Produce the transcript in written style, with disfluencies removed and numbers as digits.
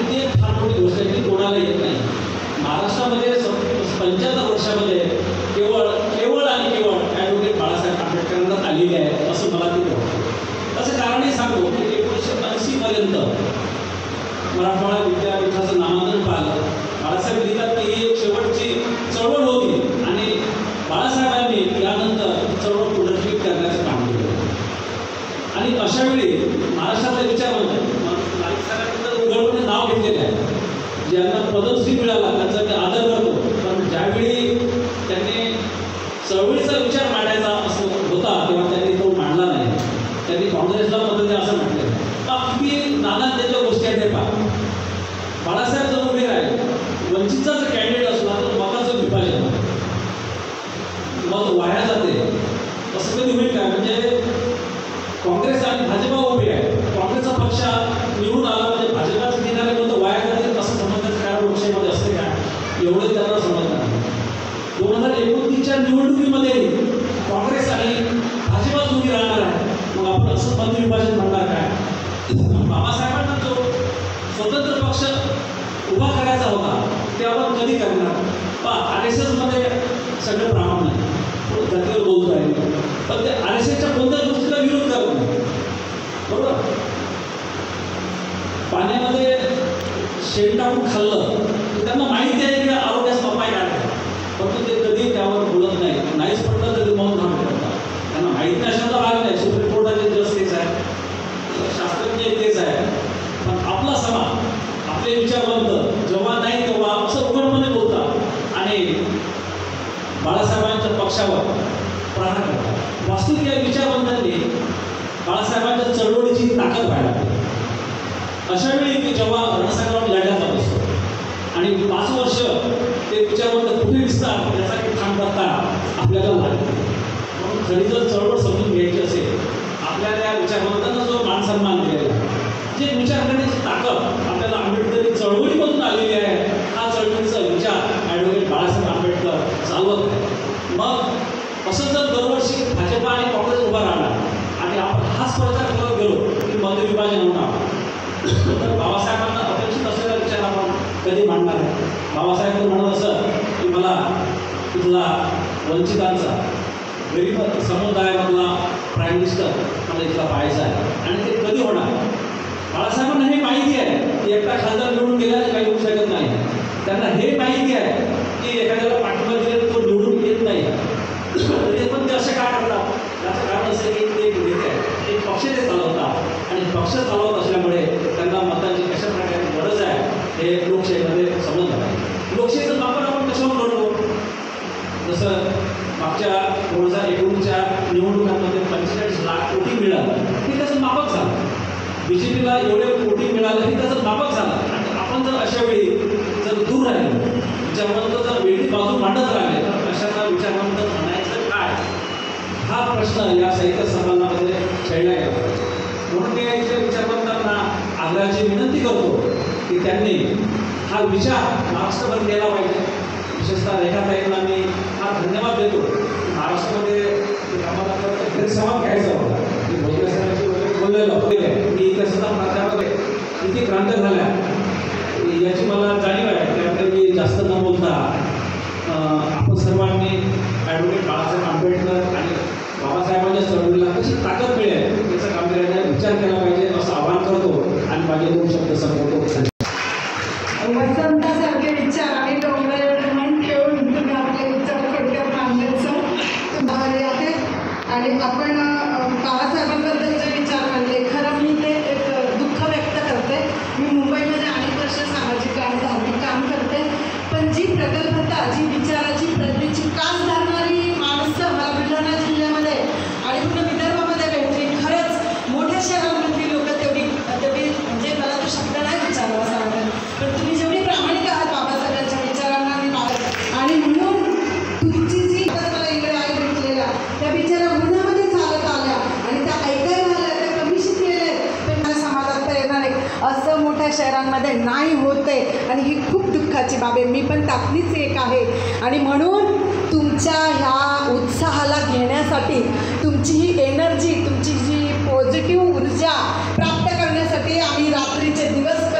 ती एक फार मोठी गोष्ट आहे की कोणाला येत नाही. महाराष्ट्रामध्ये 75 वर्षामध्ये केवळ आणि केवळ ॲडव्होकेट बाळासाहेब आंबेडकरांना आलेली आहे असं मला ते वाटतं. त्याचं कारणही सांगतो की 1980 पर्यंत मराठवाडा विद्यापीठाचं नामांकन पाहिलं. बाळासाहेब लिहितात की ही एक शेवटची चळवळ होती आणि बाळासाहेबांनी यानंतर चळवळ पुनर्जीवित करण्याचं काम केलं. आणि अशावेळी महाराष्ट्रातले विचारवंत नाईक साहेबांनी उघडपणे नाव घेतलेलं आहे. ज्यांना पद्मश्री मिळाला त्यांचा मी आदर करतो. पण ज्यावेळी त्यांनी चळवळीचा विचार मांडायचा असं होता तेव्हा त्यांनी तो मांडला नाही. त्यांनी काँग्रेसला मदत द्या असं म्हटलं. अगदी नाना त्याच्या गोष्टी आहेत हे पहा. बाळासाहेब जर उभे राहिले वंचितचा जर कॅन्डिडेट असला तर मताचं विभाजन मत वाया जाते. असं कधी होईल काय? म्हणजे काँग्रेस आणि भाजपा उभे आहे. काँग्रेसचा पक्ष निवडून आला म्हणजे भाजपाचं घेणारे मत वाया जाते असं समजण्याचं कारण लोकशाहीमध्ये असते का? एवढं त्यांना समजणार नाही. 2029च्या निवडणुकीमध्ये काँग्रेस आणि भाजपाच उभी राहणार आहे. मग आपण असं मत विभाजन म्हणणार काय? बाबासाहेबांना जो स्वतंत्र पक्ष उभा करायचा होता ते आपण कधी करणार? RSSमध्ये सगळं प्रमाण नाही, जातीवर बोलतो आहे. पण ते RSSच्या कोणत्याच गोष्टीला विरोध करत नाही. बरोबर? पाण्यामध्ये शेण टाकून खाल्लं त्यांना माहिती आहे की आरोग्यास अपाय आहे. परंतु ते कधी त्यावर बोलत नाही. नाहीच पडलं तरी मौन धारण करतात. त्यांना माहिती अशाचा भाग नाही. सुप्रीम कोर्टाचे जज तेच आहे, शास्त्रज्ञ तेच आहे. पण आपला समाज आपले विचारवंत जेव्हा नाही तेव्हा असं उघडपणे बोलतात आणि बाळासाहेबांच्या पक्षावर प्रहार करतात. वास्तविक या विचारवंतांनी बाळासाहेबांच्या चळवळीची ताकद व्हायला पाहिजे. अशा वेळी की जेव्हा रणसंग्राम लढला जात असतो आणि 5 वर्ष ते विचारवंत कुठे दिसतात याचा की ठाम करता आपल्याला लागतो. म्हणून खरी जर चळवळ समजून घ्यायची असेल आपल्याला या विचारवंतांना जो मान सन्मान दिलेला जे विचार करण्याची ताकद आपल्याला आंबेडकरी चळवळीमधून आलेली आहे. हा चळवळीचा विचार ॲडव्होकेट बाळासाहेब आंबेडकर चालवत आहे. मग असं जर दरवर्षी भाजपा आणि काँग्रेस उभा राहणार आणि आपण हाच प्रचार करत गेलो की मतविभाजन होणार तर बाबासाहेबांना अपेक्षित असलेला विचार आपण कधी मांडणार आहे? बाबासाहेब म्हणत असं की मला तिथला वंचितांचा गरीब समुदायामधला प्राईम मिनिस्टर मला इथला पाहायचा आहे आणि ते कधी होणार? बाळासाहेबांना हे माहिती आहे की एकटा खासदार निवडून गेल्याने काही होऊ शकत नाही. त्यांना हे माहिती आहे की एखाद्याला पाठिंबा दिले तो निवडून येत नाही. तरी पण ते असे काय करतात? त्याचं कारण असं की ते नेते आहेत, एक पक्ष ते चालवतात आणि पक्ष चालवत असल्यामुळे त्यांना मतांची कशा प्रकारे गरज आहे हे लोकशाहीमध्ये समजलं आहे. लोकशाहीचं मापन आपण कशावर करतो? जसं मागच्या 2019च्या निवडणुकांमध्ये 45 लाख कोटी मिळालं हे त्याचं मापक झालं. BJPला एवढे कोटी मिळालं हे त्याचं मापक झालं. आणि आपण जर अशा वेळी जर दूर राहिलो विचारवंत जर वेगळी बाजू मांडत राहिले तर कशाचा विचारवंत म्हणायचं काय? हा प्रश्न या साहित्य संमेलनामध्ये खेळला गेला. म्हणून मी इथे विचारवंतांना आग्रहाची विनंती करतो की त्यांनी हा विचार महाराष्ट्रभर केला पाहिजे. विशेषतः रेखाताईंना मी हा धन्यवाद देतो. महाराष्ट्रामध्ये आम्हाला गैरसमज घ्यायचा होता. मी भोजनाची वगैरे बोललेलो मी इथे सुद्धा प्रांतामध्ये किती क्रांत झाल्या याची मला जाणीव आहे. त्यामुळे मी जास्त न बोलता आपण सर्वांनी ॲडव्होकेट बाळासाहेब आंबेडकर आणि बाबासाहेबांच्या चळवळीला कशी ताकद मिळेल याचा गांभीर्याने विचार केला पाहिजे असं आवाहन करतो आणि माझे 2 शब्द संपवतो. वसंतासारखे विचार आणि डोंगरावर मन ठेवून तुम्ही आपले विचार थोडक्यात मांडण्याचं तुम्हाला आहे. आणि आपण बाळासाहेबांबद्दल जे विचार मांडले खरं मी ते एक दुःख व्यक्त करते. मी मुंबईमध्ये अनेक वर्ष सामाजिक आणि धार्मिक काम करते. पण जी प्रगल्भता जी विचाराची प्रज्ञेची कास धरणारी माणसं मला बुलढाणा जिल्ह्यामध्ये आणि पूर्ण विदर्भामध्ये भेटली. खरंच मोठ्या शहरांमधली लोक तेवढी म्हणजे मला तो शब्द नाही विचारावा असं वाटतं. पण तुम्ही जेवढी प्रामाणिक आहात बाबासाहेबांच्या विचारांना आणि म्हणून तुमची जी मला इकडे आई भेटलेला त्या बिचारा गुन्ह्यामध्ये चालत आल्या आणि त्या ऐकायला आल्या त्या कमी शिकलेल्या पण मला समाजात प्रेरणा नाही असं मोठ्या शहरांमध्ये नाही होते. आणि ही खूप दुःखाची बाब आहे. मी पण त्यातलीच एक आहे. आणि म्हणून तुमच्या ह्या उत्साहाला घेण्यासाठी तुमची ही एनर्जी तुमची जी पॉझिटिव्ह ऊर्जा प्राप्त करण्यासाठी आम्ही रात्रीचे दिवस